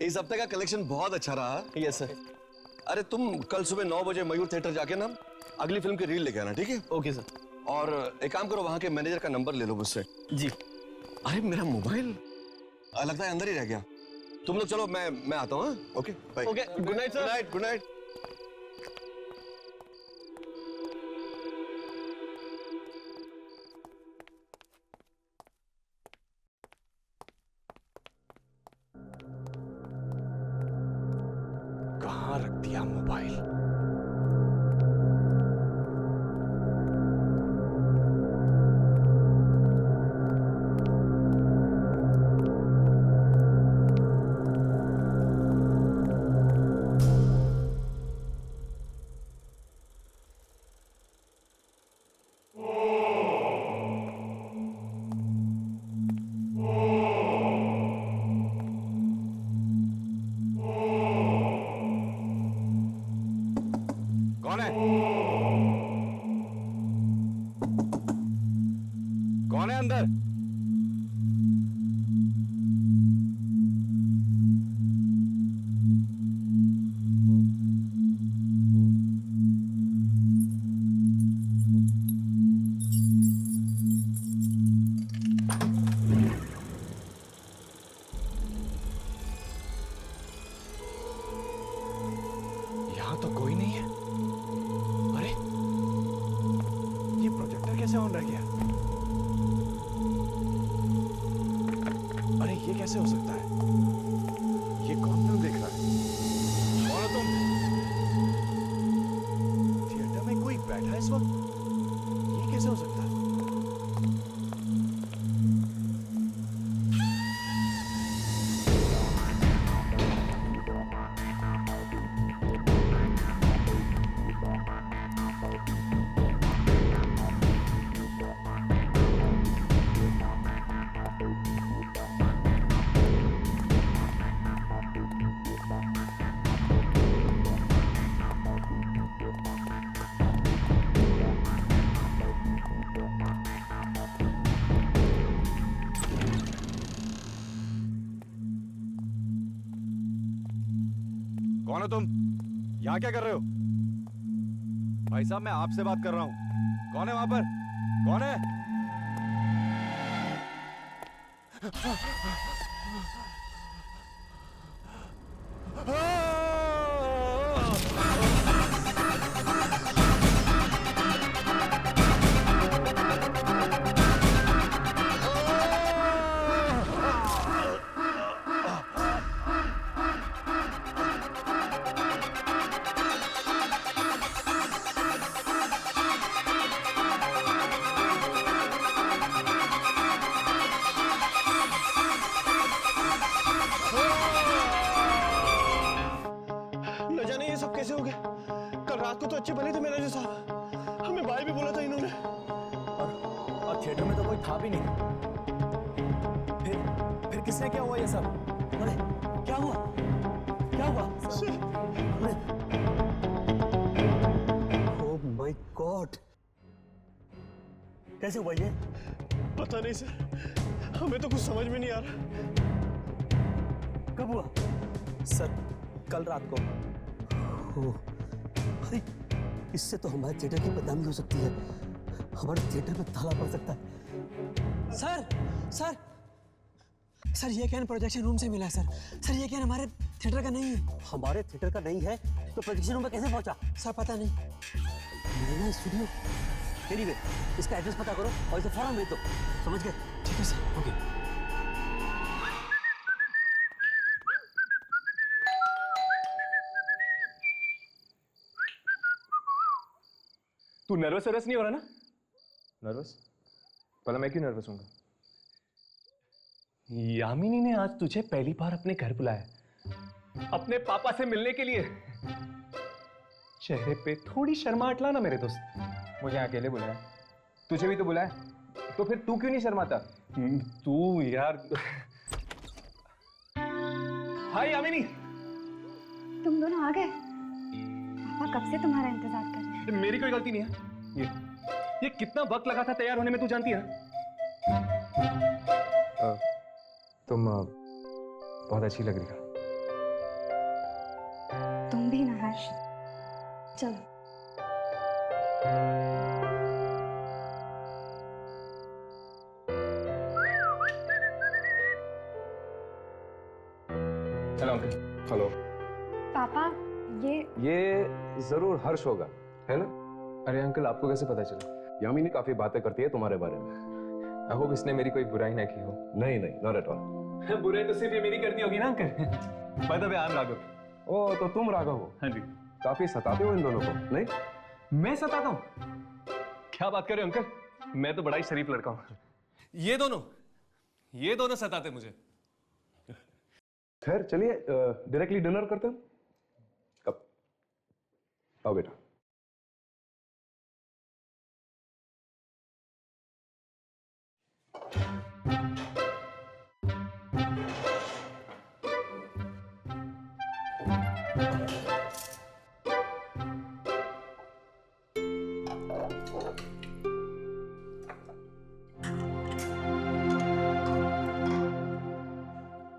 इस हफ्ते का कलेक्शन बहुत अच्छा रहा। Yes sir. अरे तुम कल सुबह 9 बजे मयूर थिएटर जाके ना अगली फिल्म की रील लेके आना, ठीक है? Okay sir. और एक काम करो, वहां के मैनेजर का नंबर ले लो मुझसे। जी। अरे मेरा मोबाइल लगता है अंदर ही रह गया। तुम लोग चलो, मैं आता हूँ। Okay bye. Okay, good night sir. Good night, good night. कहाँ रख दिया मोबाइल? कौन है? कौन है अंदर? यहां तो कोई नहीं है। अरे ये प्रोजेक्टर कैसे ऑन रह गया? अरे ये कैसे हो सकता है? ये कौन फिल्म देख रहा है? कौन हो तुम? थिएटर में कोई बैठा है इस वक्त? ये कैसे हो सकता है? कौन हो तुम? यहाँ क्या कर रहे हो? भाई साहब, मैं आपसे बात कर रहा हूँ। कौन है वहां पर? कौन है? न जाने ये सब कैसे हो गया। कल रात को तो अच्छे बने थे मैनेजर साहब, हमें बाय भी बोला था इन्होंने। और थिएटर में तो कोई था भी नहीं। फिर किसने क्या हुआ ये सब? अरे क्या हुआ? क्या हुआ? ओह माय गॉड, कैसे हुआ ये? पता नहीं सर, हमें तो कुछ समझ में नहीं आ रहा। कब हुआ? सर कल रात को। ओह, अरे इससे तो हमारे थिएटर की बदनामी हो सकती है। हमारे थिएटर पे ताला पड़ सकता है। सर सर सर ये कैन प्रोजेक्शन रूम से मिला है सर। सर ये कैन हमारे थिएटर का नहीं है। हमारे थिएटर का नहीं है तो प्रोजेक्शन रूम में कैसे पहुंचा? सर पता नहीं। मेरा स्टूडियो। एनीवे, इसका एड्रेस पता करो और इसे फौरन भेज दो। समझ गए? ठीक है सर। ओके। तू नर्वस नहीं हो रहा ना? नर्वस? भला मैं क्यों नर्वस हूँगा? यामिनी ने आज तुझे पहली बार अपने घर बुलाया, अपने पापा से मिलने के लिए। चेहरे पे थोड़ी शर्माहट ला ना मेरे दोस्त। मुझे अकेले बुलाया, तुझे भी तो बुलाया, तो फिर तू क्यों नहीं शर्माता? तू यार। हाय यामिनी। तुम दोनों आ गए? पापा कब से तुम्हारा इंतजार कर रहे हैं। मेरी कोई गलती नहीं है। ये कितना वक्त लगा था तैयार होने में, तू जानती है ना? तुम बहुत अच्छी लग रही हो। तुम भी ना हर्ष। चलो। Hello uncle. हेलो। पापा ये जरूर हर्ष होगा, है ना? अरे अंकल, आपको कैसे पता चला? यामिनी काफी बातें करती है तुम्हारे बारे में। आई होप इसने मेरी कोई बुराई ना की हो। नहीं नहीं, नॉट एट ऑल। बुराई तो सिर्फ ये मेरी करती होगी ना uncle. By the way, I am Raghav. ओ, तो तुम राघव हो? हाँ जी। काफी सताते हो इन दोनों को, नहीं? मैं सताता हूँ? क्या बात कर रहे हो अंकल? मैं तो बड़ा ही शरीफ लड़का हूँ। ये दोनों सताते मुझे। खैर चलिए, डायरेक्टली डिनर करते हैं। कब? आओ बेटा।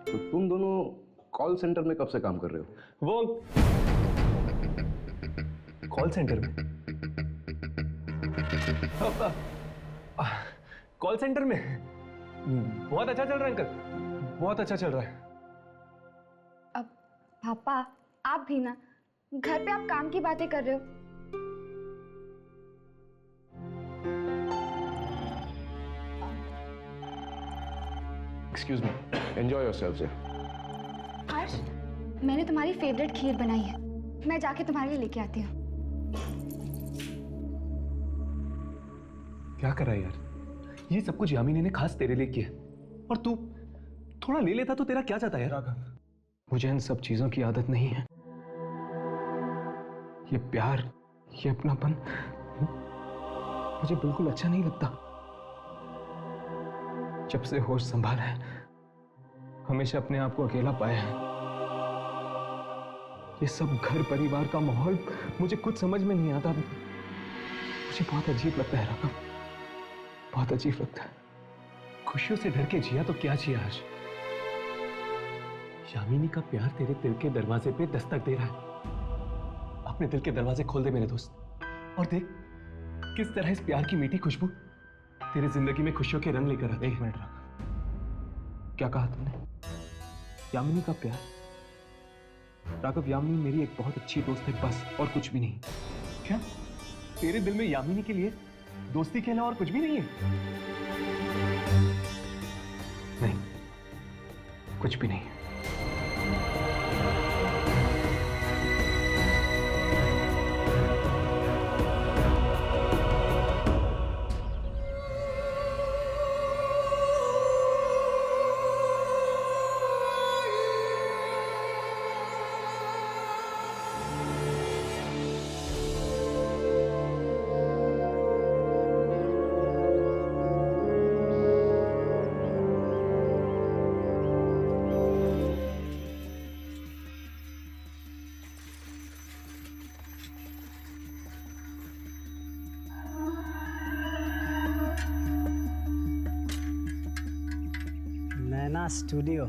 तो तुम दोनों कॉल सेंटर में कब से काम कर रहे हो? वो कॉल सेंटर में? कॉल सेंटर में बहुत अच्छा चल रहा है अंकल, बहुत अच्छा चल रहा है। अब पापा आप भी ना, घर पे आप काम की बातें कर रहे हो। एक्सक्यूज मी, एंजॉय योरसेल्फ से। हर्ष, मैंने तुम्हारी फेवरेट खीर बनाई है, मैं जाके तुम्हारे लिए लेके आती हूँ। क्या कर रहा है यार? ये सब कुछ यामिनी ने खास तेरे लिए किया, और तू थोड़ा ले लेता तो तेरा क्या जाता है यार? मुझे इन सब चीजों की आदत नहीं है। ये प्यार, ये अपनापन मुझे बिल्कुल अच्छा नहीं लगता। जब से होश संभाला है, हमेशा अपने आप को अकेला पाया है। ये सब घर परिवार का माहौल मुझे कुछ समझ में नहीं आता। मुझे बहुत अजीब लगता है राघव, बहुत अजीब लगता है। खुशियों से डर के जिया तो क्या जिया हर्ष? यामिनी का प्यार तेरे दिल के दरवाजे पे दस्तक दे रहा है। अपने दिल के दरवाजे खोल दे मेरे दोस्त, और देख किस तरह इस प्यार की मीठी खुशबू तेरे जिंदगी में खुशियों के रंग लेकर आती है। एक मिनट राघव, क्या कहा तुमने? यामिनी का प्यार? राघव, यामिनी मेरी एक बहुत अच्छी दोस्त है, बस, और कुछ भी नहीं। क्या तेरे दिल में यामिनी के लिए दोस्ती के अलावा और कुछ भी नहीं है? नहीं, कुछ भी नहीं। नैना स्टूडियो,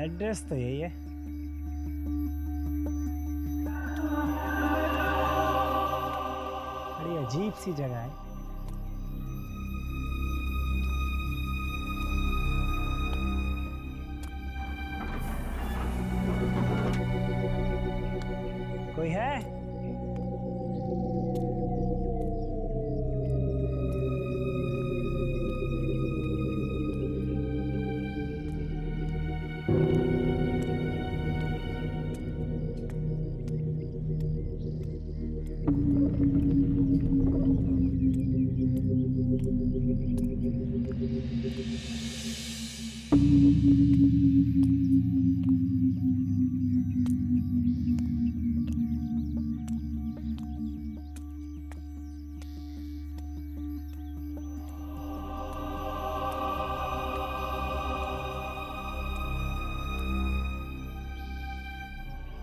एड्रेस तो यही है। बड़ी अजीब सी जगह है। कोई है?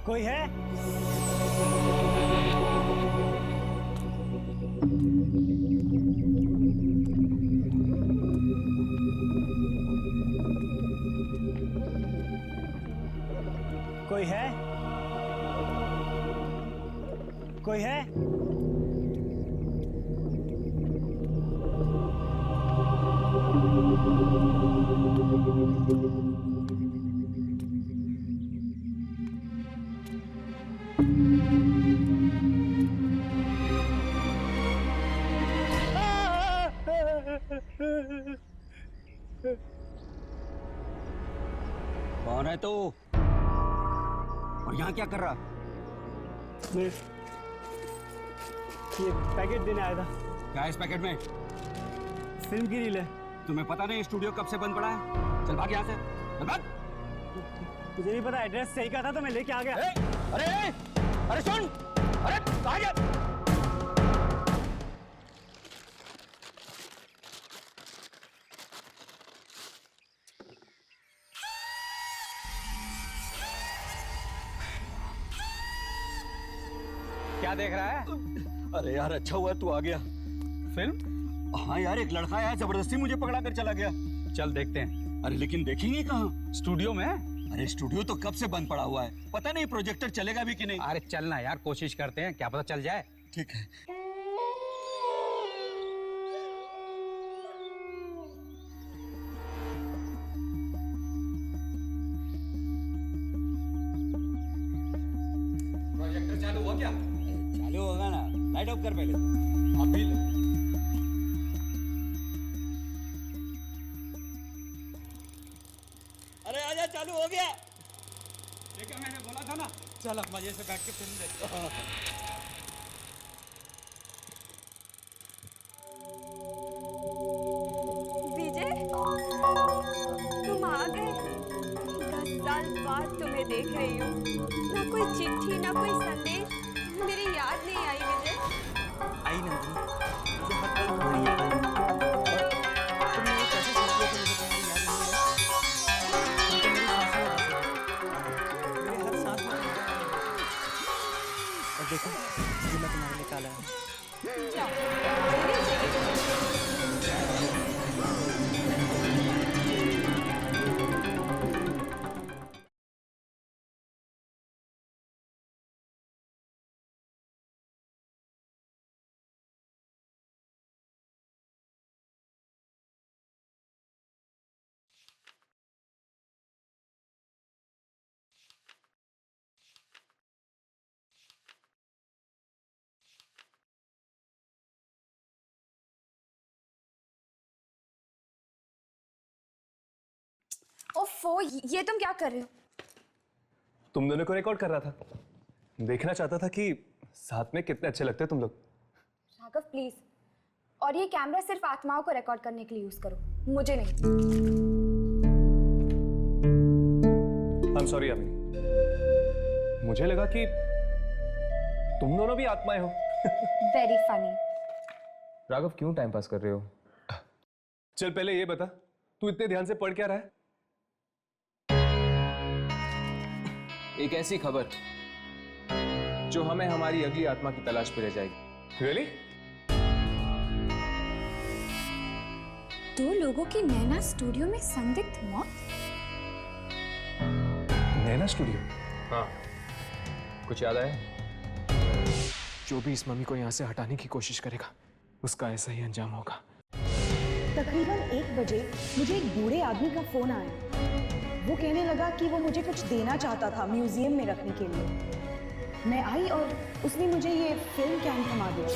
कोई है? कोई कोई है? कोई है? कौन है तू? और यहाँ क्या कर रहा? ये पैकेट देने आया था। क्या है इस पैकेट में? फिल्म की रील है। तुम्हें पता नहीं स्टूडियो कब से बंद पड़ा है? चल भाग यहाँ से, चल भाग। मुझे नहीं पता, एड्रेस सही कहा था तो मैं लेके आ गया। अरे सुन, अरे कहाँ गया? क्या देख रहा है? अरे यार अच्छा हुआ तू आ गया। फिल्म? हाँ यार, एक लड़का है जबरदस्ती मुझे पकड़ा कर चला गया। चल देखते हैं। अरे लेकिन देखेंगे कहाँ? स्टूडियो में? अरे स्टूडियो तो कब से बंद पड़ा हुआ है, पता नहीं प्रोजेक्टर चलेगा भी कि नहीं। अरे चलना यार, कोशिश करते हैं, क्या पता चल जाए। ठीक है। प्रोजेक्टर चालू हुआ क्या? चालू होगा ना, लाइट ऑफ कर पहले। अभी अरे आजा, चालू हो गया। देखा, मैंने बोला था ना, चल अब मजे से बैठ के फिल्म देखते हैं। विजय, तुम आ गए। 10 साल बाद तुम्हें देख रही हूँ। ना कोई चिट्ठी, ना कोई संदेश, मेरी याद नहीं आई विजय। आई नंदिनी, मुझे हर पल तुम्हारी याद आई। और तुमने ये कैसे सोच लिया कि मुझे तुम्हारी याद नहीं आई? तुम तो मेरी सांसों में बसे हो। मेरे हर सांस में तुम बसे हो। और देखो, ये मैं तुम्हारे लिए काला हूँ। ओफो, ये तुम क्या कर रहे हो? तुम दोनों को रिकॉर्ड कर रहा था। देखना चाहता था कि साथ में कितने अच्छे लगते तुम लोग। राघव प्लीज, और ये कैमरा सिर्फ आत्माओं को रिकॉर्ड करने के लिए यूज करो, मुझे नहीं। आई एम सॉरी यामिनी, मुझे लगा कि तुम दोनों भी आत्माएं हो। Very funny. राघव, क्यों टाइम पास कर रहे हो? चल पहले ये बता, तू इतने ध्यान से पढ़ क्या रहा है? एक ऐसी खबर जो हमें हमारी अगली आत्मा की तलाश पे ले जाएगी। रियली? दो लोगों की नैना स्टूडियो में संदिग्ध मौत। नैना स्टूडियो? हाँ, कुछ याद आया? जो भी इस मम्मी को यहाँ से हटाने की कोशिश करेगा, उसका ऐसा ही अंजाम होगा। तकरीबन 1 बजे मुझे एक बूढ़े आदमी का फोन आया। वो कहने लगा कि वो मुझे कुछ देना चाहता था म्यूजियम में रखने के लिए। मैं आई और उसने मुझे ये फिल्म कैन थमा दिया।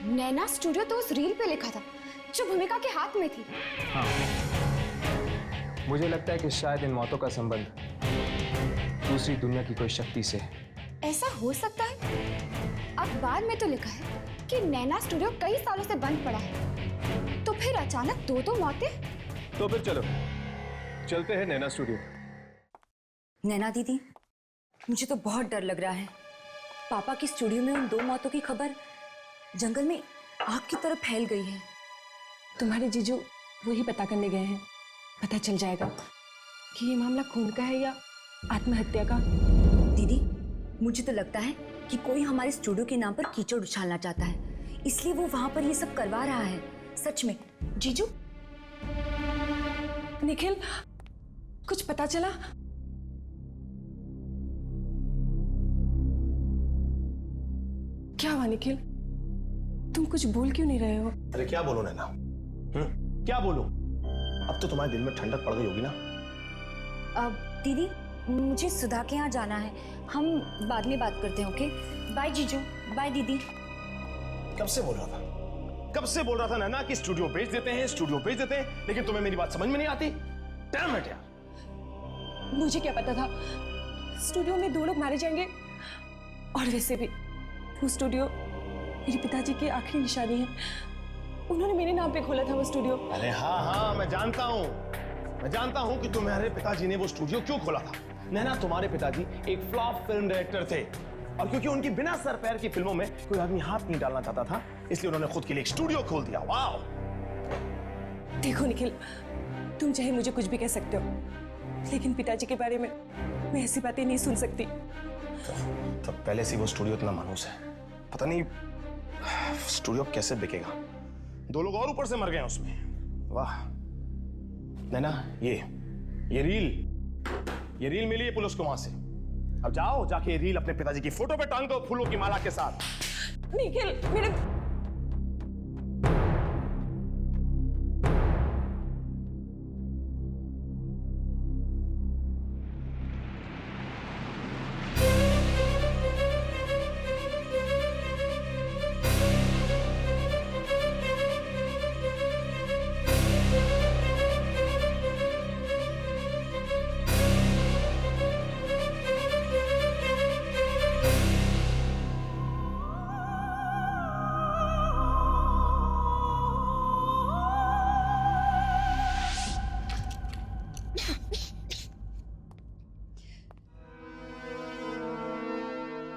नैना स्टूडियो तो उस रील पे लिखा था जो भूमिका के हाथ में थी। हाँ, मुझे लगता है कि शायद इन मौतों का संबंध दूसरी दुनिया की कोई शक्ति से है। ऐसा हो सकता है। अखबार में तो लिखा है कि नैना स्टूडियो कई सालों से बंद पड़ा है, तो फिर अचानक दो मौतें। तो फिर चलो चलते हैं नैना स्टूडियो। नैना दीदी, मुझे तो बहुत डर लग रहा है। पापा की स्टूडियो में उन 2 मौतों की खबर जंगल में आग की तरह फैल गई है। तुम्हारे जीजू वही पता करने गए हैं। पता चल जाएगा कि ये मामला खून का है या आत्महत्या का। दीदी, मुझे तो लगता है कि कोई हमारे स्टूडियो के नाम पर कीचड़ उछालना चाहता है, इसलिए वो वहां पर ये सब करवा रहा है। सच में। जीजू, निखिल, कुछ पता चला? क्या हुआ निखिल? तुम कुछ बोल क्यों नहीं रहे हो? अरे क्या बोलूं नैना? क्या बोलूं? अब तो तुम्हारे दिल में ठंडक पड़ गई होगी ना? अब दीदी मुझे सुधा के यहाँ जाना है, हम बाद में बात करते हैं। ओके बाय जीजू, बाय दीदी। कब से बोल रहा था? कब से बोल रहा था नैना कि स्टूडियो भेज देते हैं, स्टूडियो भेज देते हैं, लेकिन तुम्हें मेरी बात समझ में नहीं आती। डैम इट यार। मुझे क्या पता था स्टूडियो में 2 लोग मारे जाएंगे। और वैसे भी वो स्टूडियो मेरे पिताजी की आखिरी निशानी है। उन्होंने मेरे नाम पे खोला था वो स्टूडियो। अरे हाँ, मैं जानता हूँ कि तुम्हारे पिताजी ने वो स्टूडियो क्यों खोला था। नैना, तुम्हारे पिताजी एक फ्लॉप फिल्म डायरेक्टर थे, और क्योंकि उनकी बिना सर पैर की फिल्मों में कोई आदमी हाथ नहीं डालना चाहता था, इसलिए उन्होंने खुद के लिए एक स्टूडियो खोल दिया। वाह! देखो निखिल, तुम चाहे मुझे कुछ भी कह सकते हो, लेकिन पिताजी के बारे में मैं ऐसी बातें नहीं सुन सकती। तो पहले से वो स्टूडियो इतना मायूस है, पता नहीं स्टूडियो कैसे बिकेगा। 2 लोग और ऊपर से मर गए हैं उसमें। वाह नैना, ये रील मिली है पुलिस को वहां से। अब जाओ, जाके ये रील अपने पिताजी की फोटो पे टांग दो फूलों की माला के साथ। निखिल मेरे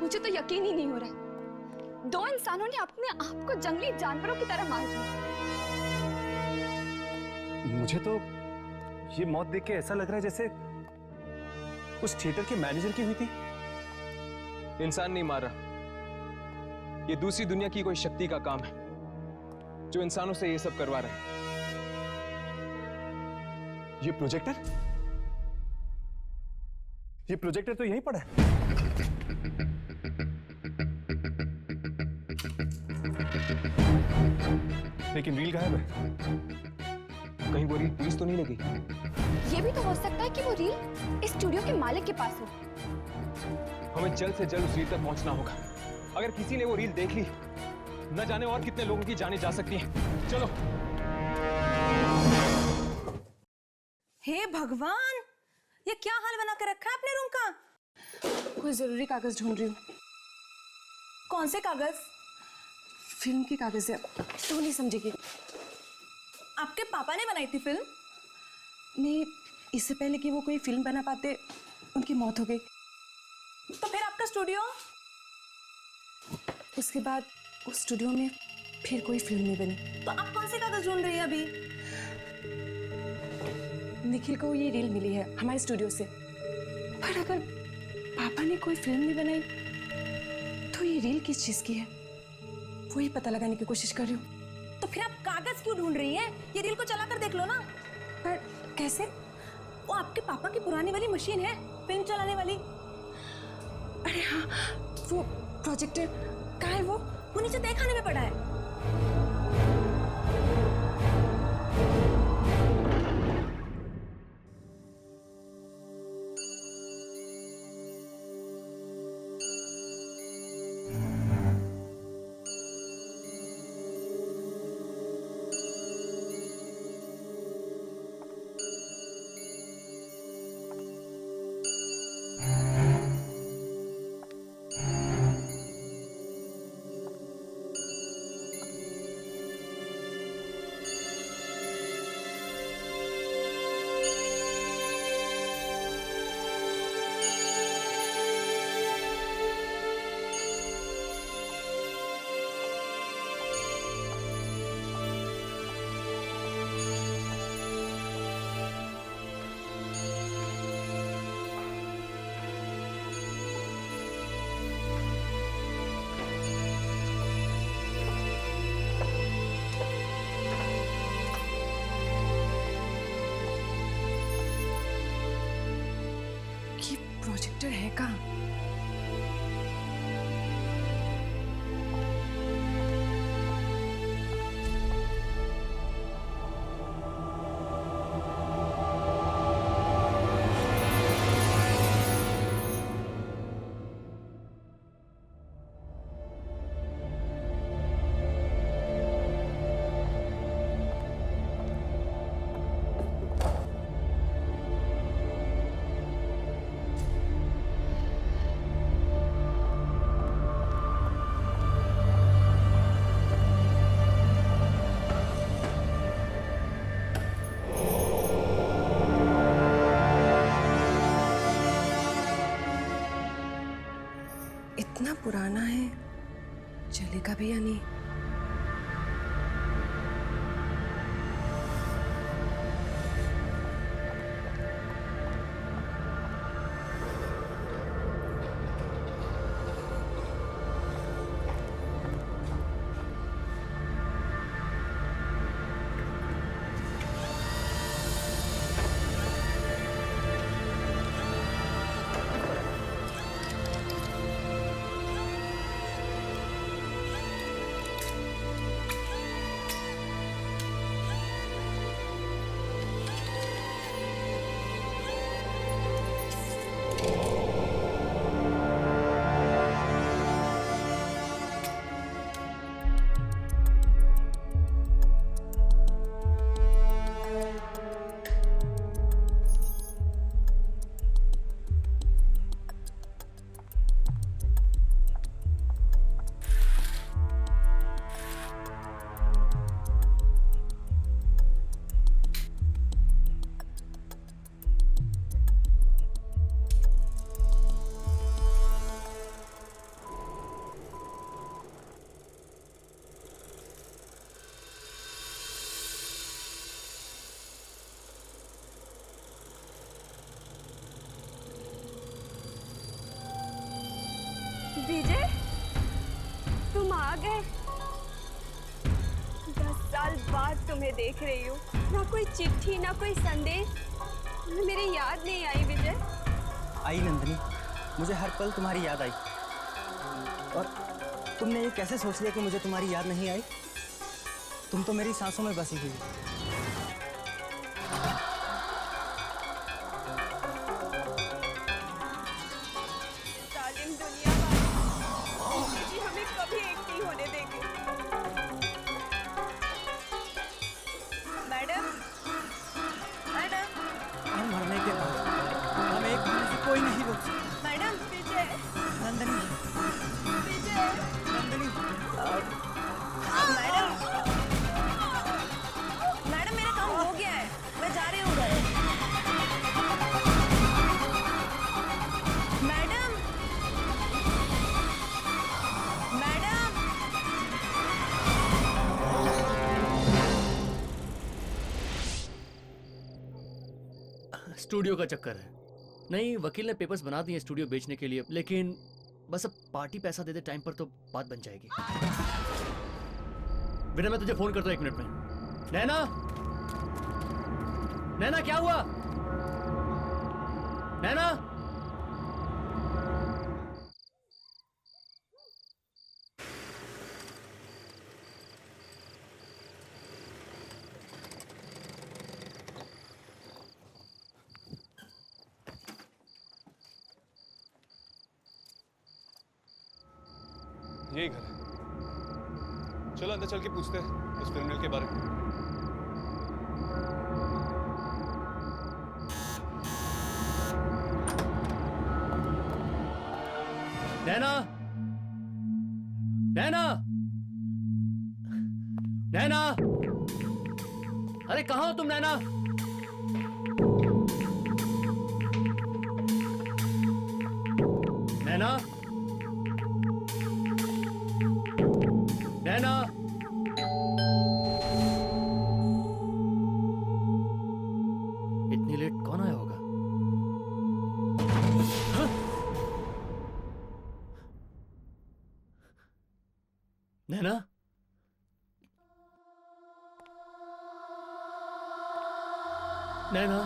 मुझे तो यकीन ही नहीं हो रहा, 2 इंसानों ने अपने आप को जंगली जानवरों की तरह मार दिया। मुझे तो ये मौत देख के ऐसा लग रहा है जैसे उस थिएटर के मैनेजर की हुई थी। इंसान नहीं मारा, ये दूसरी दुनिया की कोई शक्ति का काम है जो इंसानों से ये सब करवा रहा है। ये प्रोजेक्टर तो यहीं पड़ा है। लेकिन रील गायब है। कहीं वो रील पुलिस तो नहीं लगी? ये भी तो हो सकता है कि वो रील इस स्टूडियो के मालिक के पास हो। हमें जल्द से जल्द उस रील तक पहुंचना होगा। अगर किसी ने वो रील देख ली, न जाने और कितने लोगों की जानें जा सकती हैं। चलो। हे भगवान, ये क्या हाल बना कर रखा है अपने रूम का? कोई जरूरी कागज ढूंढ रही हूँ। कौन से कागज? फिल्म की कागज है, तो नहीं समझेगी। आपके पापा ने बनाई थी फिल्म? नहीं, इससे पहले कि वो कोई फिल्म बना पाते उनकी मौत हो गई। तो फिर आपका स्टूडियो? उसके बाद उस स्टूडियो में फिर कोई फिल्म नहीं बनी। तो आप कौन से कागज ढूंढ रही है अभी? निखिल को ये रील मिली है हमारे स्टूडियो से, पर अगर पापा ने कोई फिल्म नहीं बनाई तो ये रील किस चीज की है, वही पता लगाने की कोशिश कर रही हूँ। तो फिर आप कागज क्यों ढूंढ रही हैं? ये रील को चला कर देख लो ना। पर कैसे? वो आपके पापा की पुरानी वाली मशीन है, फिल्म चलाने वाली। अरे हाँ, वो प्रोजेक्टर कहाँ है? वो नीचे तहखाने में पड़ा है। प्रोजेक्टर है कहाँ? इतना पुराना है, चलेगा भी या नहीं? विजय, तुम आ गए। 10 साल बाद तुम्हें देख रही हूँ। ना कोई चिट्ठी, ना कोई संदेश, मेरी याद नहीं आई विजय। आई नंदिनी, मुझे हर पल तुम्हारी याद आई। और तुमने ये कैसे सोच लिया कि मुझे तुम्हारी याद नहीं आई? तुम तो मेरी सांसों में बसी हुई हो। जालिम दुनिया वाले जी हमें कभी एक नहीं होने देंगे। मैडम, मैडम, हम मरने के बाद हमें एक होने से कोई नहीं रोक सकता। मैडम, विजय, नंदिनी, विजय, नंदिनी, मैडम, मैडम मेरा काम हो गया है, मैं जा रही हूँ घर। मैडम, मैडम, स्टूडियो का चक्कर है। नहीं, वकील ने पेपर्स बना दिए स्टूडियो बेचने के लिए, लेकिन बस अब पार्टी पैसा दे दे टाइम पर तो बात बन जाएगी। विनय, मैं तुझे फोन करता हूँ 1 मिनट में। नैना, नैना क्या हुआ? नैना, यही घर है। चलो अंदर चल के पूछते हैं उस फिल्म के बारे में। नैना, नैना, नैना, अरे कहाँ हो तुम नैना? नैना, नैना, इतनी लेट कौन आया होगा? हाँ? नैना, नैना,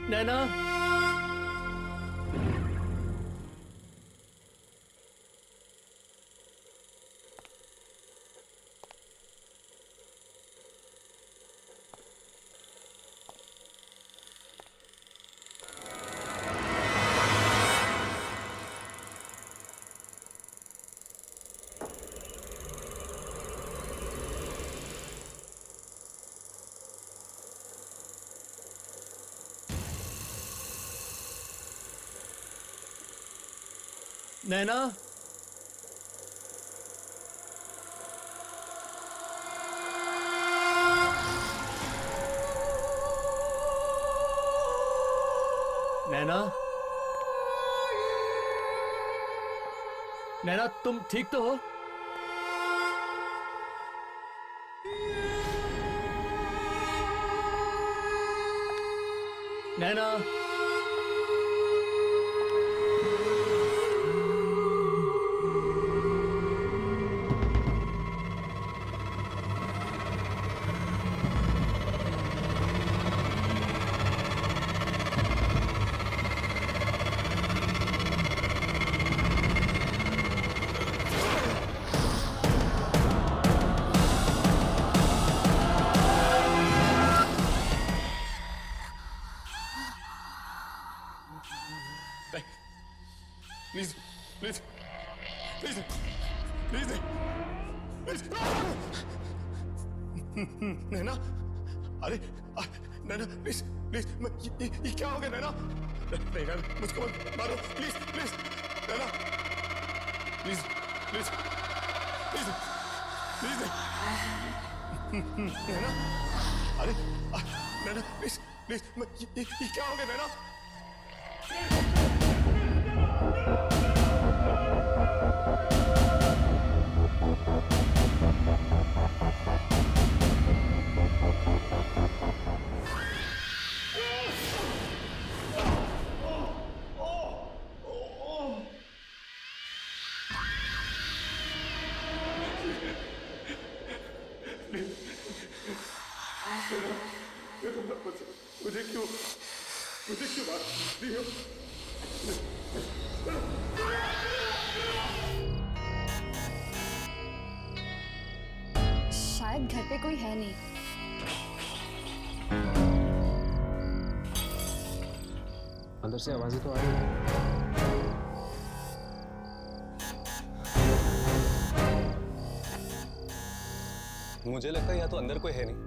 नैना, नैना, नैना तुम ठीक तो हो? Naina please please please please please Naina, अरे नैना प्लीज प्लीज, ये क्या हो गया नैना? नैना मुझको मत मारो please please Naina, please please please please Naina, अरे नैना प्लीज प्लीज, ये क्या हो गया नैना? मुझे क्यों बात दी हो? शायद घर पे कोई है नहीं। अंदर से आवाजें तो आ रही हैं। मुझे लगता है या तो अंदर कोई है नहीं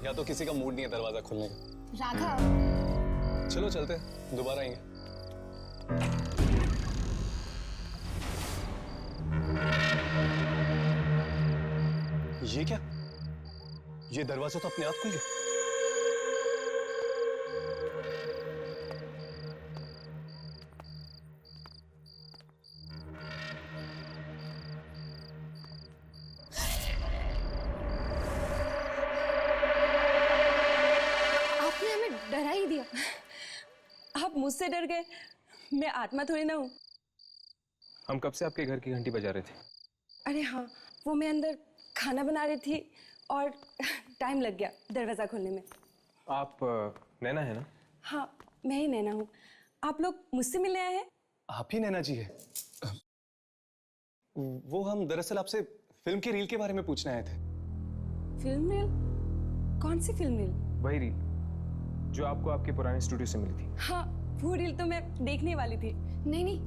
या तो किसी का मूड नहीं है दरवाजा खोलने का। राघव, चलो चलते हैं, दोबारा आएंगे। ये क्या? ये दरवाजा तो अपने आप खुल गया। आपने हमें डरा ही दिया। आप मुझसे डर गए, मैं आत्मा थोड़ी ना हूँ। हम कब से आपके घर की घंटी बजा रहे थे। अरे हाँ, वो मैं अंदर खाना बना रही थी और टाइम लग गया दरवाजा खोलने में। आप नैना है ना? हाँ, मैं ही नैना हूँ। आप लोग मुझसे मिलने आए हैं? आप ही नैना जी है? वो हम दरअसल आपसे फिल्म की रील के बारे में पूछने आए थे। Film reel? कौन सी फिल्म रील? वही रील जो आपको आपके पुराने स्टूडियो से मिली थी। हाँ, वो रील तो मैं देखने वाली थी। नहीं नहीं,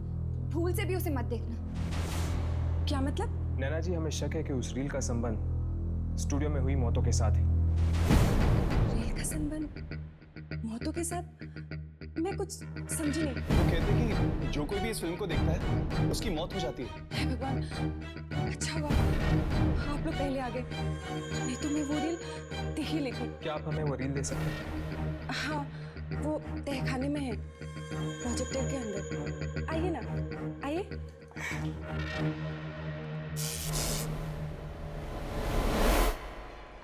भूल से भी उसे मत देखना। क्या मतलब? नैना जी, हमें शक है कि उस रील का संबंध स्टूडियो में हुई मौतों के साथ है। रील का संबंध मौतों के साथ? मैं कुछ समझी नहीं। वो कहते हैं कि जो कोई भी इस फिल्म को देखता है उसकी मौत हो जाती है। हे भगवान, अच्छा हुआ आप लोग पहले आ गए, नहीं तो मैं वो रील देख ही लेती। क्या आप हमें वो रील दे सकते हैं? हाँ, वो तहखाने में है, प्रोजेक्टर के अंदर। आइए ना, आइए।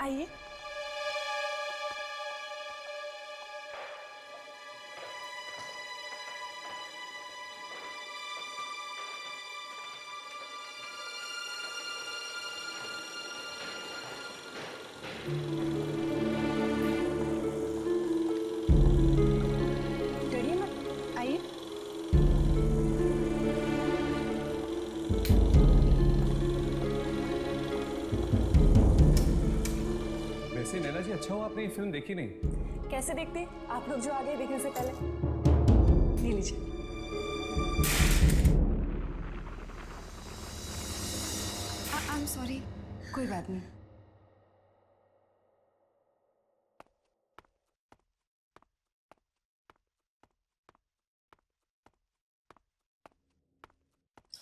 आइए। डरिए मत, आइए। वैसे नैना जी, अच्छा हो आपने ये फिल्म देखी नहीं। कैसे देखते आप लोग जो आ गए देखने से पहले? ले लीजिए। I am sorry. कोई बात नहीं।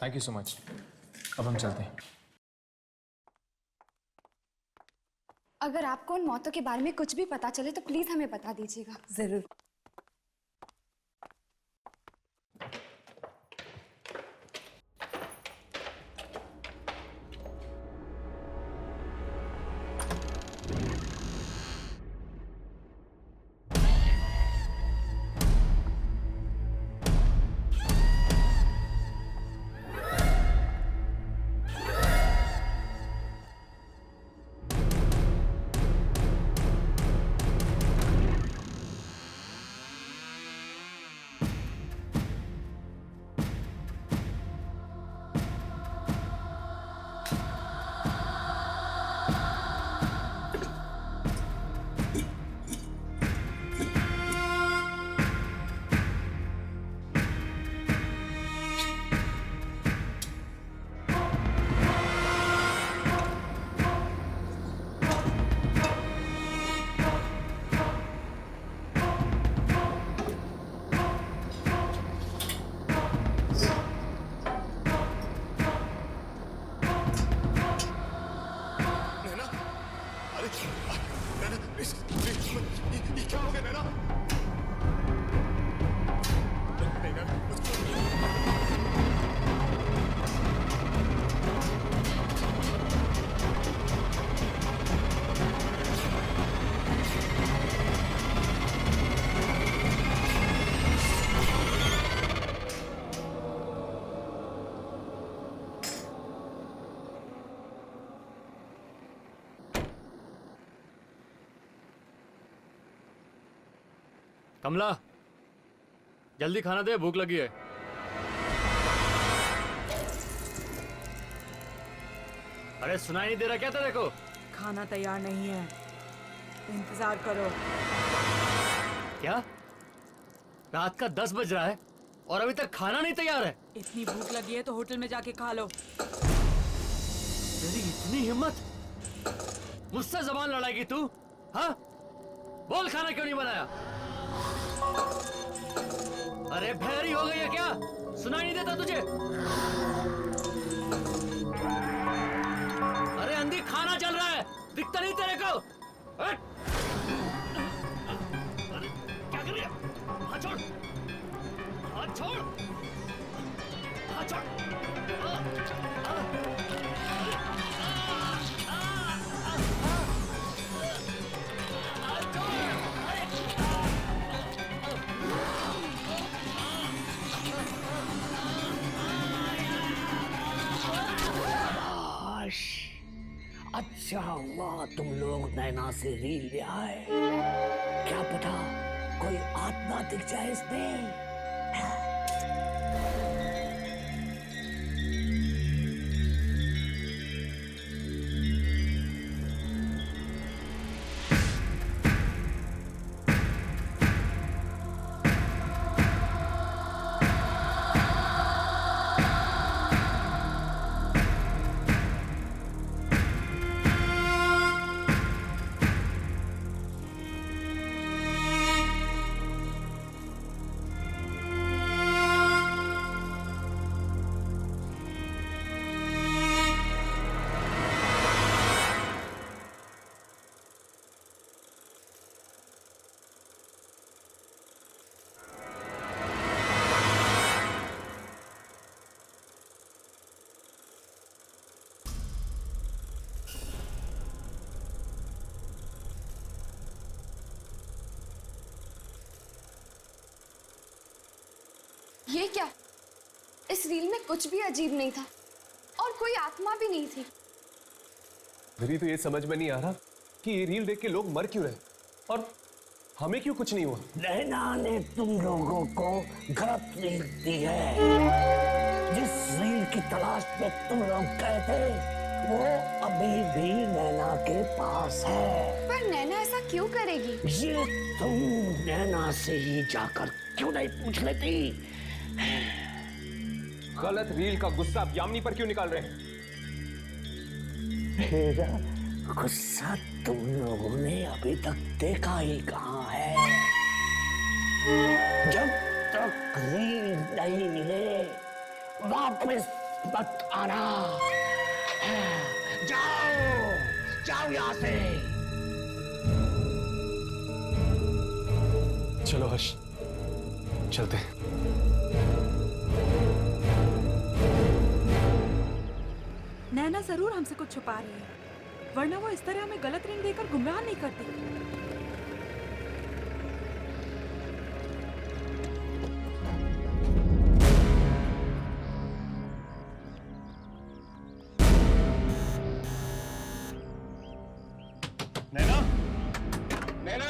Thank you so much. अब हम चलते हैं। अगर आपको उन मौतों के बारे में कुछ भी पता चले तो प्लीज हमें बता दीजिएगा। जरूर। कमला, जल्दी खाना दे, भूख लगी है। अरे सुनाई नहीं दे रहा क्या तेरे को? खाना तैयार नहीं है, इंतजार करो। क्या? रात का 10 बज रहा है और अभी तक खाना नहीं तैयार है? इतनी भूख लगी है तो होटल में जाके खा लो। तेरी इतनी हिम्मत, मुझसे जबान लड़ाएगी तू? हाँ, बोल खाना क्यों नहीं बनाया? अरे भैरी हो गई है क्या? सुनाई नहीं देता तुझे? अरे अंधी, खाना चल रहा है, दिखता नहीं तेरे को? हट! अरे क्या कर रही है? हाथ छोड़, हाथ छोड़, हाथ छोड़। अच्छा हुआ तुम लोग नैना से रील ले आए। क्या पता कोई आत्मा दिख जाए इसमें। ये क्या? इस रील में कुछ भी अजीब नहीं था और कोई आत्मा भी नहीं थी। मेरी तो ये समझ में नहीं आ रहा कि ये रील देख के लोग मर क्यों रहे और हमें क्यों कुछ नहीं हुआ। नैना ने तुम लोगों को गलत रील दी है। जिस रील की तलाश में तुम लोग गए थे वो अभी भी नैना के पास है। पर नैना ऐसा क्यों करेगी? ये तुम नैना से ही जाकर क्यों नहीं पूछ लेती? गलत रील का गुस्सा आप यामिनी पर क्यों निकाल रहे हैं? मेरा गुस्सा तुम लोगों ने अभी तक देखा ही कहाँ है। जब तक रील नहीं मिले वापस मत आना। जाओ जाओ यहाँ से। चलो हर्ष, चलते हैं। नैना जरूर हमसे कुछ छुपा रही है, वरना वो इस तरह हमें गलत रिंग देकर गुमराह नहीं करती। नैना, नैना,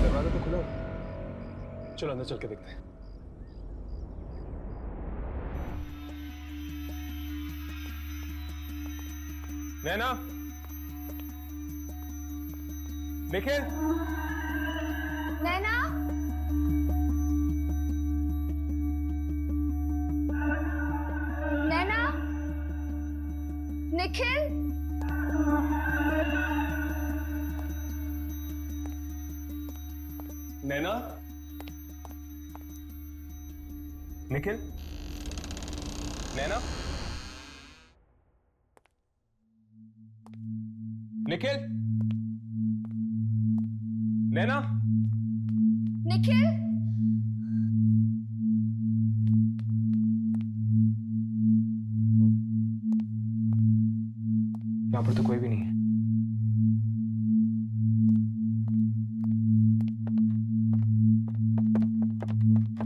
दरवाजा तो खुला है। चलो अंदर चल के देखते हैं। नैना, निखिल, नैना, नैना, निखिल, नैना, निखिल, नैना, निखिल, नैना, निखिल, यहाँ पर तो कोई भी नहीं है।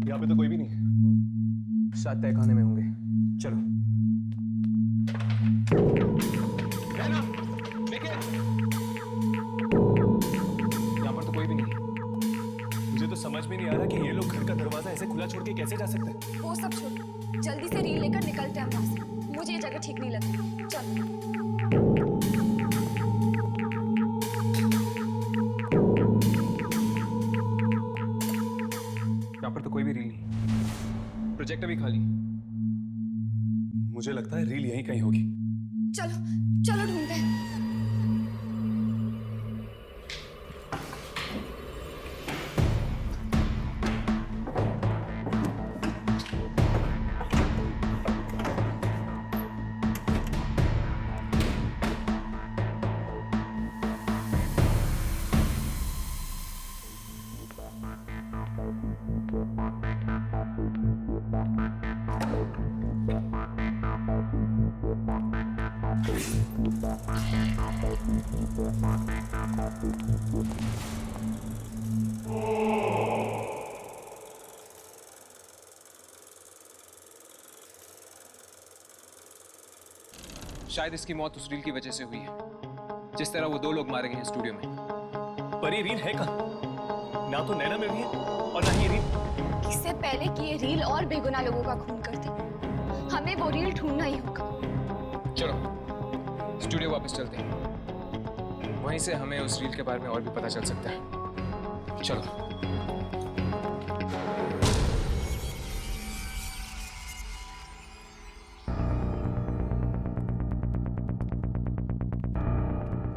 यहाँ पे तो कोई भी नहीं है। शायद तहखाने में होंगे। चलो। नैना, निखिल, यहाँ पर तो कोई भी नहीं है। मुझे तो समझ में नहीं आ रहा कि ये लोग घर का दरवाजा ऐसे खुला छोड़ के कैसे जा सकते हैं। वो सब छोड़, जल्दी से रील लेकर निकलते हैं वहां से। मुझे ये जगह ठीक नहीं लगती। चल। यहाँ पर तो कोई भी रील नहीं। प्रोजेक्टर भी खाली। मुझे लगता है रील यहीं कहीं होगी। चलो, चलो ढूंढते हैं। शायद इसकी मौत उस रील की वजह से हुई है, जिस तरह वो दो लोग मारे गए हैं स्टूडियो में। पर ये रील है कहाँ? ना तो नैना में भी है और ना ही रील। इससे पहले कि ये रील और बेगुनाह लोगों का खून करती, हमें वो रील ढूंढना ही होगा। चलो स्टूडियो वापस चलते हैं, वहीं से हमें उस रील के बारे में और भी पता चल सकता है। चलो।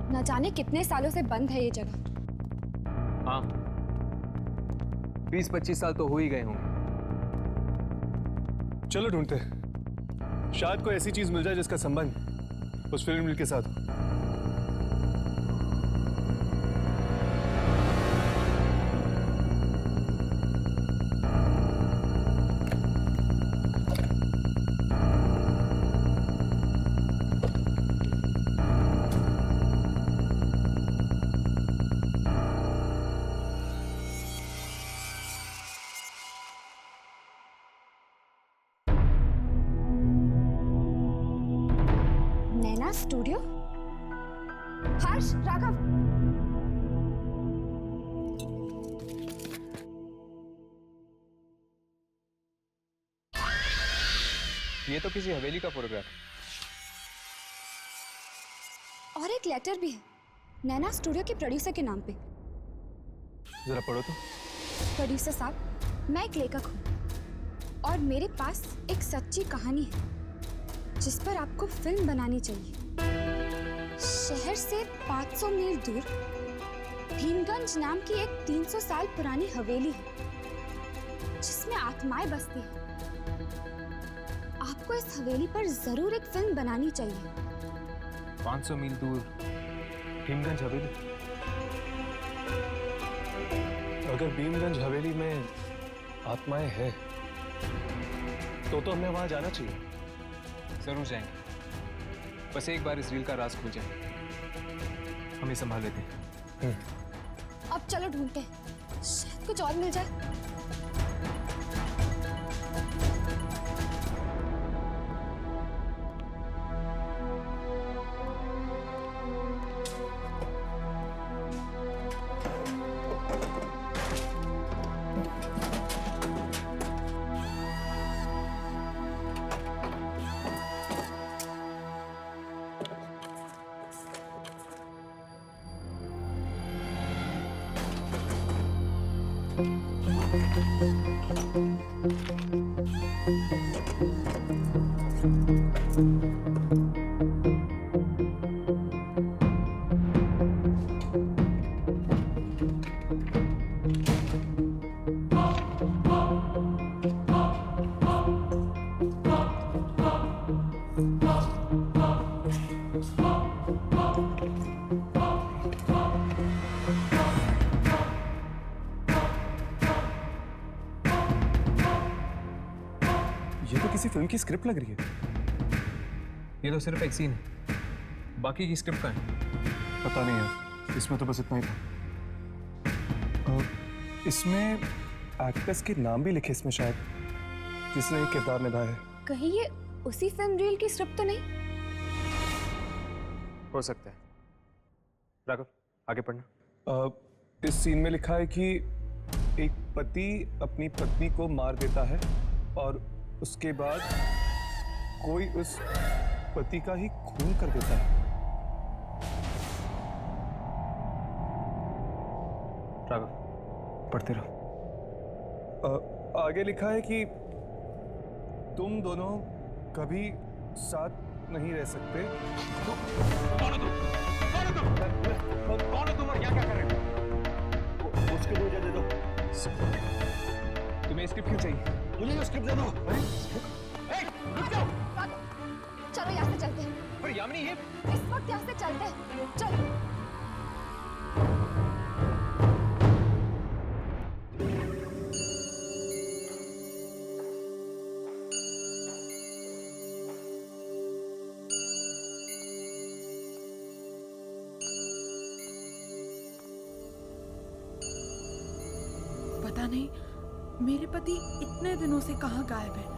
न जाने कितने सालों से बंद है ये जगह। हाँ, 20-25 साल तो हो ही गए होंगे। चलो ढूंढते हैं। शायद कोई ऐसी चीज मिल जाए जिसका संबंध उस फिल्म रील के साथ हो। नैना स्टूडियो? हर्ष, राघव, ये तो किसी हवेली का फोटोग्राफ है। और एक लेटर भी है, नैना स्टूडियो के प्रोड्यूसर के नाम पे। जरा पढ़ो तो। प्रोड्यूसर साहब, मैं एक लेखक हूँ और मेरे पास एक सच्ची कहानी है जिस पर आपको फिल्म बनानी चाहिए। शहर से 500 मील दूर भीमगंज नाम की एक 300 साल पुरानी हवेली है जिसमें आत्माएं बसती हैं। आपको इस हवेली पर जरूर एक फिल्म बनानी चाहिए। 500 मील दूर भीमगंज हवेली? अगर भीमगंज हवेली में आत्माएं हैं तो हमें वहां जाना चाहिए। जरूर जाएंगे, बस एक बार इस रील का राज खुल जाए, हमें संभाल लेते हैं। अब चलो ढूंढते हैं, शायद कुछ और मिल जाए। ये तो किसी फिल्म की स्क्रिप्ट लग रही है। ये तो सिर्फ एक सीन है, बाकी की स्क्रिप्ट कहाँ है? पता नहीं यार, इसमें तो बस इतना ही था। इसमें एक्टर्स के नाम भी लिखे इसमें शायद, जिसने ये किरदार निभाया है। कहीं ये उसी फिल्म रील की स्क्रिप्ट तो नहीं? हो सकता है। राघव, आगे पढ़ना। इस सीन में लिखा है कि एक पति अपनी पत्नी को मार देता है और उसके बाद कोई उस पति का ही खून कर देता है। राघव, पढ़ते रहो। आगे लिखा है कि तुम दोनों कभी साथ नहीं रह सकते। कौन हो तुम? कौन हो तुम और क्या क्या कर रहे हो? उसके मुझे दे दो। तुम्हें स्क्रिप्ट क्यों चाहिए? मुझे ये स्क्रिप्ट दे दो। रुक जाओ। चलो यहाँ से चलते हैं। पर यामिनी, ये इस वक्त यहाँ से चलते हैं, चलो। पता नहीं मेरे पति इतने दिनों से कहाँ गायब है।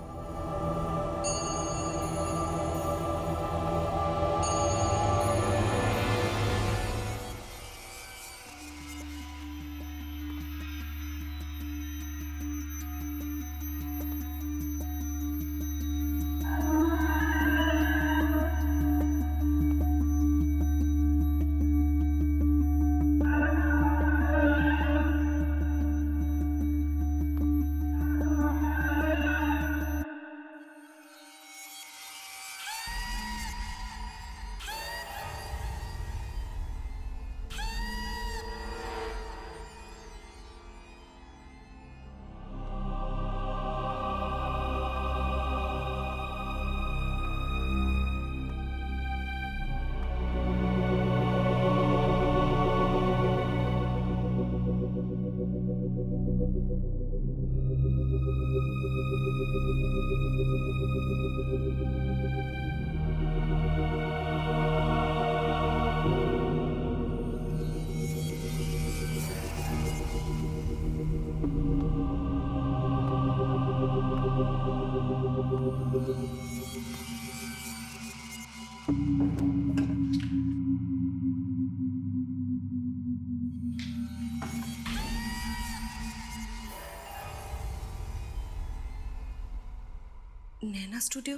नैना स्टूडियो,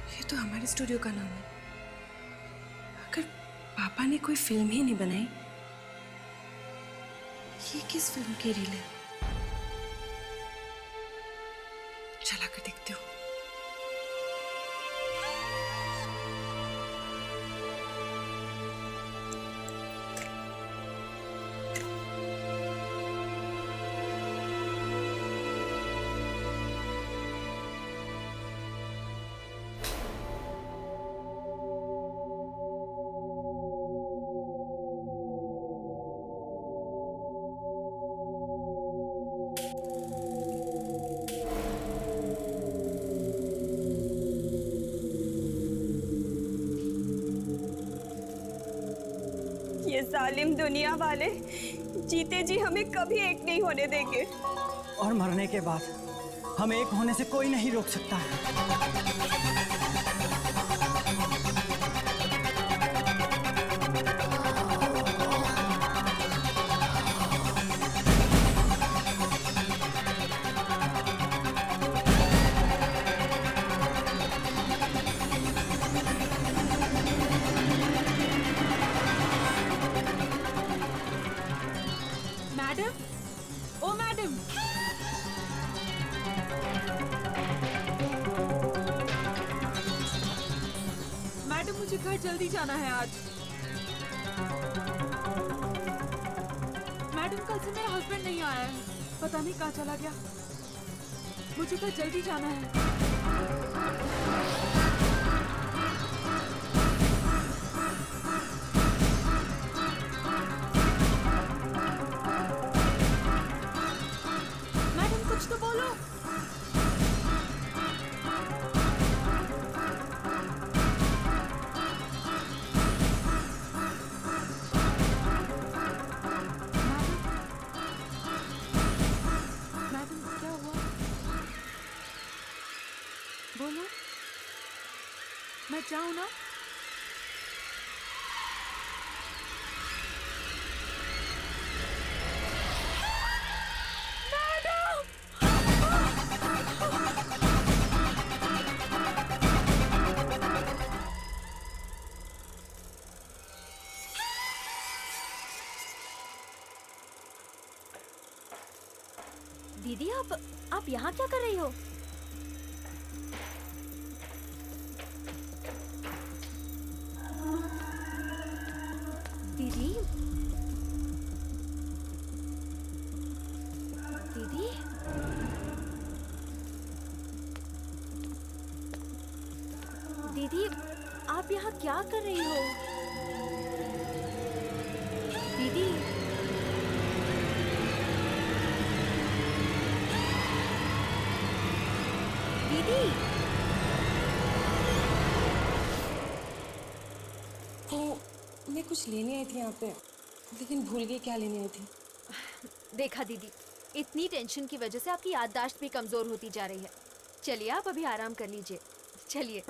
ये तो हमारे स्टूडियो का नाम है। अगर पापा ने कोई फिल्म ही नहीं बनाई, ये किस फिल्म की रील है? चला कर देखती हूँ। ये जालिम दुनिया वाले जीते जी हमें कभी एक नहीं होने देंगे। और मरने के बाद हमें एक होने से कोई नहीं रोक सकता है। मैडम, ओ मैडम, मैडम मुझे घर जल्दी जाना है आज। मैडम कल से मेरा हस्बैंड नहीं आया है, पता नहीं कहाँ चला गया। मुझे घर जल्दी जाना है। मैडम कुछ तो बोलो। मैडम क्या हुआ? बोलो, मैं जाऊँ ना? दीदी आप यहाँ क्या कर रही हो? दीदी दीदी दीदी आप यहाँ क्या कर रही हो? दीदी दीदी मैं कुछ लेने आई थी यहाँ पे, लेकिन भूल गई क्या लेने आई थी। देखा दीदी, इतनी टेंशन की वजह से आपकी याददाश्त भी कमजोर होती जा रही है। चलिए आप अभी आराम कर लीजिए, चलिए।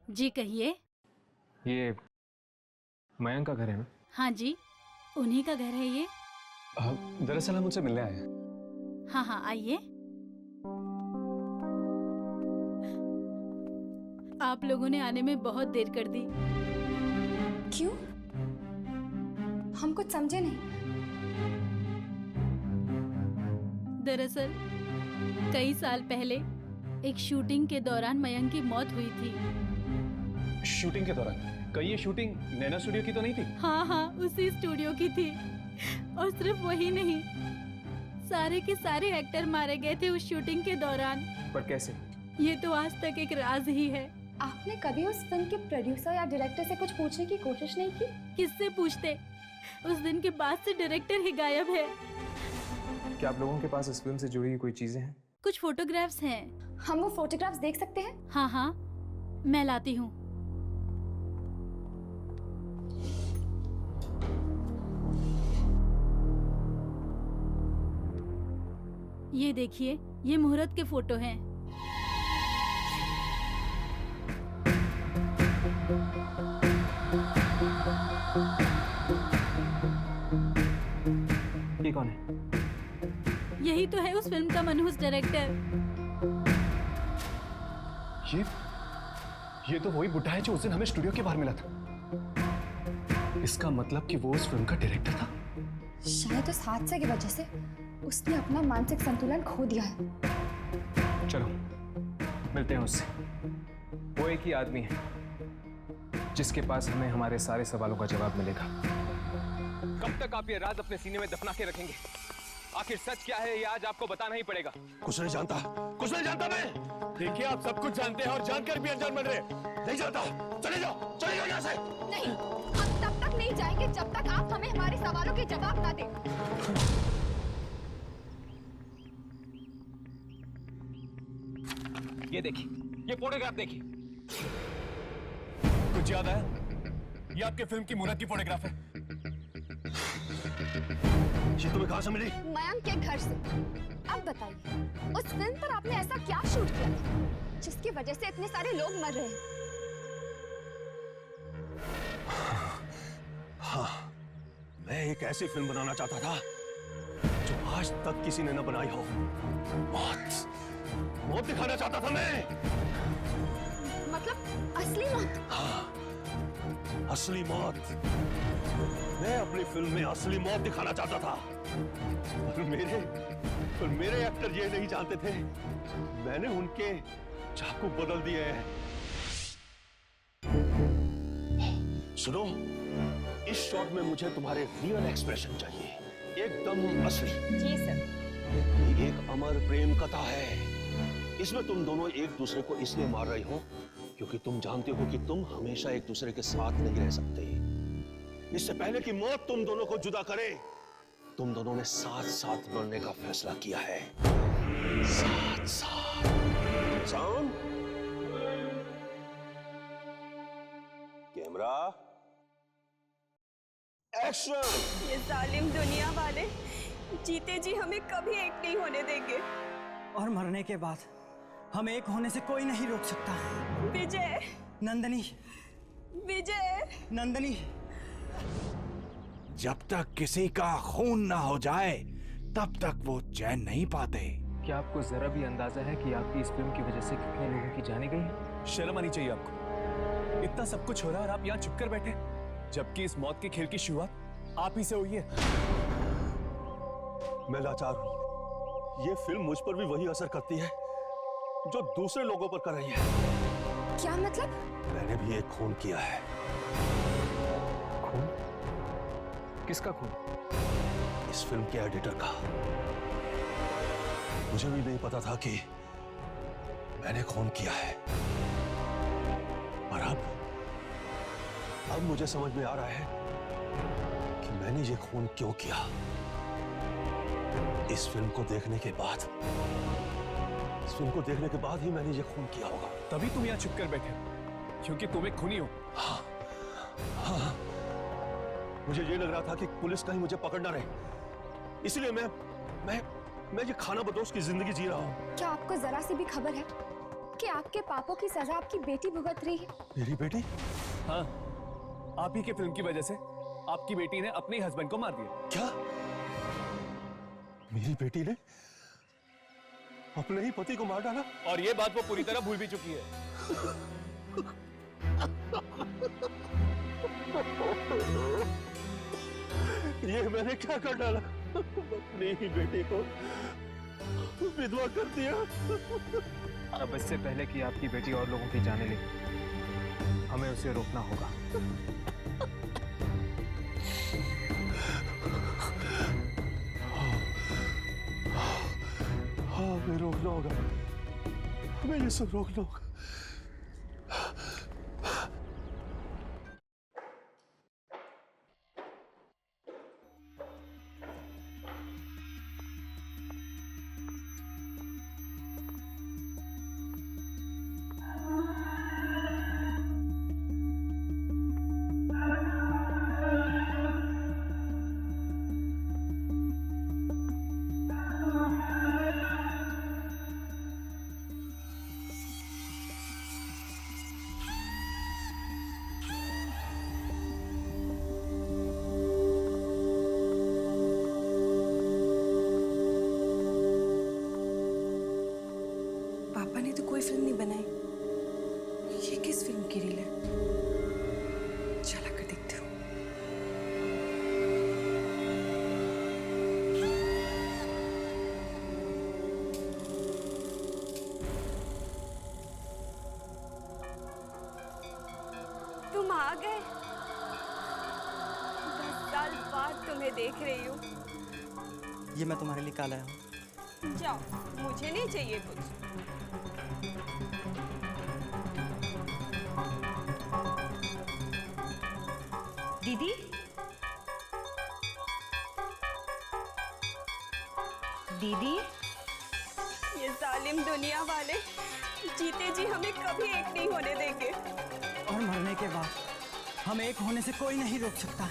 जी कहिए। ये मयंक का घर है ना? हाँ जी, उन्हीं का घर है ये। दरअसल हम उनसे मिलने आए हैं। हाँ हाँ आइए। आप लोगों ने आने में बहुत देर कर दी। क्यों? हम कुछ समझे नहीं। दरअसल कई साल पहले एक शूटिंग के दौरान मयंक की मौत हुई थी। शूटिंग के दौरान? कहीं ये शूटिंग नैना स्टूडियो की तो नहीं थी? हाँ हाँ उसी स्टूडियो की थी। और सिर्फ वही नहीं, सारे के सारे एक्टर मारे गए थे उस शूटिंग के दौरान। पर कैसे? ये तो आज तक एक राज ही है। आपने कभी उस फिल्म के प्रोड्यूसर या डायरेक्टर से कुछ पूछने की कोशिश नहीं की? किससे पूछते? उस दिन के बाद से डायरेक्टर ही गायब है। क्या आप लोगों के पास इस फिल्म से जुड़ी हुई कोई चीजें हैं? कुछ फोटोग्राफ्स हैं। हम वो फोटोग्राफ्स देख सकते हैं? हाँ हाँ मैं लाती हूँ। ये देखिए, ये मुहूर्त के फोटो हैं। ये कौन है? यही तो है उस फिल्म का मनहूस डायरेक्टर। ये तो वही बुड्ढा है जो उस दिन हमें स्टूडियो के बाहर मिला था। इसका मतलब कि वो उस फिल्म का डायरेक्टर था। शायद उस हादसे की वजह से उसने अपना मानसिक संतुलन खो दिया है। चलो मिलते हैं उससे। वो एक ही आदमी है जिसके पास हमें हमारे सारे सवालों का जवाब मिलेगा। कब तक आप ये राज अपने सीने में दफना के रखेंगे? आखिर सच क्या है ये आज आपको बताना ही पड़ेगा। कुछ नहीं जानता, कुछ नहीं जानता मैं। देखिए आप सब कुछ जानते हैं और जानकर भी अनजान बन रहे। नहीं जानता, चले जाओ, चले जाओ। जाओ यहाँ से। नहीं, हम तब तक नहीं जाएंगे जब तक आप हमें हमारे सवालों के जवाब ना दें। ये देखिए, ये फोटोग्राफ देखिए। कुछ याद आया? ये आपके फिल्म की मुहूर्त की फोटोग्राफ है। ये तुम्हें कहाँ से मिली? मयंक के घर से। अब बताइए, उस फिल्म पर आपने ऐसा क्या शूट किया था जिसकी वजह से इतने सारे लोग मर रहे हैं? हाँ, मैं एक ऐसी फिल्म बनाना चाहता था जो आज तक किसी ने न बनाई हो। मौत, मौत दिखाना चाहता था मैं। मतलब असली मौत? हाँ, असली मौत। मैं अपनी फिल्म में असली मौत दिखाना चाहता था। पर मेरे एक्टर ये नहीं जानते थे, मैंने उनके चाकू बदल दिए हैं। सुनो, इस शॉट में मुझे तुम्हारे रियल एक्सप्रेशन चाहिए, एकदम असली। जी सर। ये एक अमर प्रेम कथा है। इसमें तुम दोनों एक दूसरे को इसलिए मार रही हो क्योंकि तुम जानते हो कि तुम हमेशा एक दूसरे के साथ नहीं रह सकते। इससे पहले कि मौत तुम दोनों को जुदा करे, तुम दोनों ने साथ साथ मरने का फैसला किया है। साथ साथ। Sound, camera, action. ये जालिम दुनिया वाले जीते जी हमें कभी एक नहीं होने देंगे। और मरने के बाद हमें एक होने से कोई नहीं रोक सकता। विजय, नंदनी, विजय, नंदनी। जब तक किसी का खून ना हो जाए तब तक वो चैन नहीं पाते। क्या आपको जरा भी अंदाजा है कि आपकी इस फिल्म की वजह से कितने लोगों की जाने गई है? शर्म आनी चाहिए आपको। इतना सब कुछ हो रहा है और आप यहाँ चुप कर बैठे, जबकि इस मौत के खेल की शुरुआत आप ही से हुई है। मैं लाचार हूं। ये फिल्म मुझ पर भी वही असर करती है जो दूसरे लोगों पर कर रही है। क्या मतलब? मैंने भी एक खून किया है। खून? किसका खून? इस फिल्म के एडिटर का। मुझे भी नहीं पता था कि मैंने खून किया है, और अब मुझे समझ में आ रहा है कि मैंने ये खून क्यों किया। इस फिल्म को देखने के बाद ही मैंने ये खून किया होगा। तभी तुम यहाँ चुप कर बैठे हो, क्योंकि तुम एक खूनी हो। हाँ, मुझे ये लग रहा था कि पुलिस कहीं मुझे पकड़ ना रहे, इसलिए मैं ये खाना बदोश की जिंदगी जी रहा हूँ। क्या आपको जरा सी भी खबर है कि आपके पापों की सजा आपकी बेटी भुगत रही है? मेरी बेटी? हाँ, आप ही के फिल्म की वजह से आपकी बेटी ने अपने हस्बैंड को मार दिया। क्या? मेरी बेटी ने अपने ही पति को मार डाला? और ये बात वो पूरी तरह भूल भी चुकी है। ये मैंने क्या कर डाला? अपनी ही बेटी को विधवा कर दिया। अब इससे पहले कि आपकी बेटी और लोगों की जाने ले, हमें उसे रोकना होगा। हाँ, हमें रोकना होगा, हमें ये सब रोकना होगा। पापा ने तो कोई फिल्म नहीं बनाई, ये किस फिल्म की रील है? चला कर देखती हूँ। तुम आ गए। 10 साल बाद तुम्हें देख रही हूँ। ये मैं तुम्हारे लिए कल आया हूँ। जाओ, मुझे नहीं चाहिए कुछ। दीदी, दीदी, ये जालिम दुनिया वाले जीते जी हमें कभी एक नहीं होने देंगे। और मरने के बाद हम एक होने से कोई नहीं रोक सकता।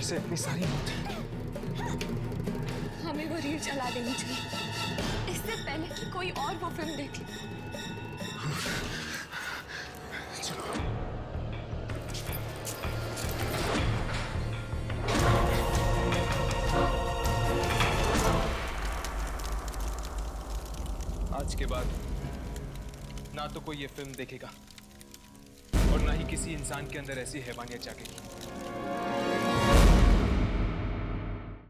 से इतनी सारी मौत। हमें वो रील चला देनी चाहिए इससे पहले कि कोई और वो फिल्म देख ले। आज के बाद ना तो कोई ये फिल्म देखेगा और ना ही किसी इंसान के अंदर ऐसी हैवानियत जागेगी।